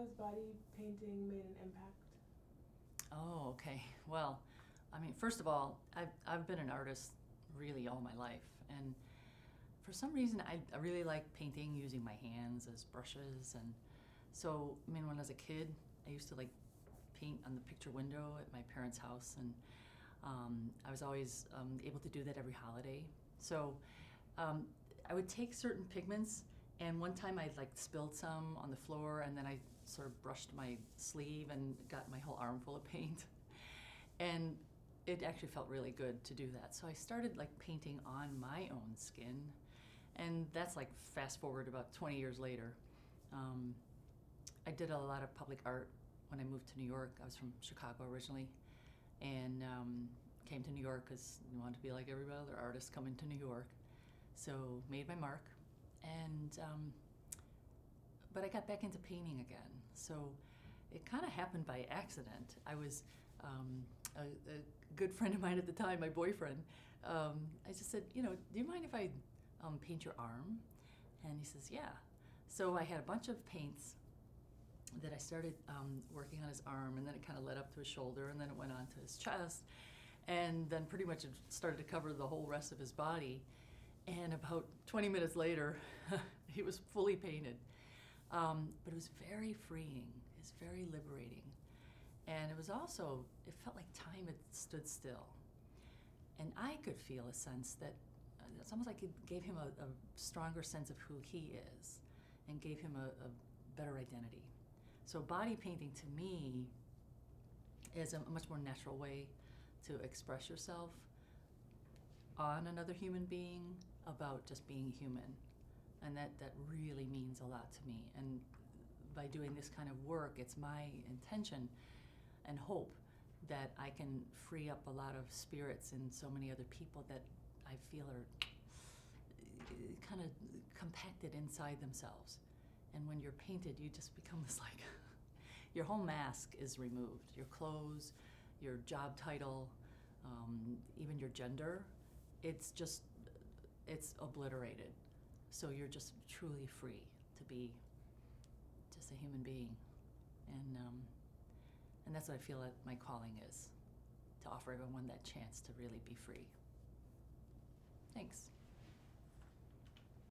has body painting made an impact? Oh, okay. Well, I mean, first of all, I've been an artist really all my life, and for some reason, I really like painting using my hands as brushes, and so I mean, when I was a kid, I used to like paint on the picture window at my parents' house, and I was always able to do that every holiday. So I would take certain pigments, and one time I like spilled some on the floor, and then I sort of brushed my sleeve and got my whole arm full of paint. And it actually felt really good to do that. So I started like painting on my own skin, and that's like fast forward about 20 years later. Um, I did a lot of public art when I moved to New York. I was from Chicago originally, and came to New York because we wanted to be like every other artist coming to New York. So made my mark, and but I got back into painting again. So it kind of happened by accident. I was a good friend of mine at the time, my boyfriend. I just said, do you mind if I paint your arm? And he says, yeah. So I had a bunch of paints that I started working on his arm, and then it kind of led up to his shoulder, and then it went on to his chest, and then pretty much it started to cover the whole rest of his body. And about 20 minutes later, he was fully painted. But it was very freeing. It was very liberating. And it was also, it felt like time had stood still. And I could feel a sense that it's almost like it gave him a stronger sense of who he is and gave him a better identity. So body painting to me is a much more natural way to express yourself on another human being about just being human. And that really means a lot to me. And by doing this kind of work, it's my intention and hope that I can free up a lot of spirits in so many other people that I feel are kind of compacted inside themselves. And when you're painted, you just become this like, your whole mask is removed. Your clothes, your job title, even your gender, it's obliterated. So you're just truly free to be just a human being. And that's what I feel that my calling is, to offer everyone that chance to really be free. Thanks.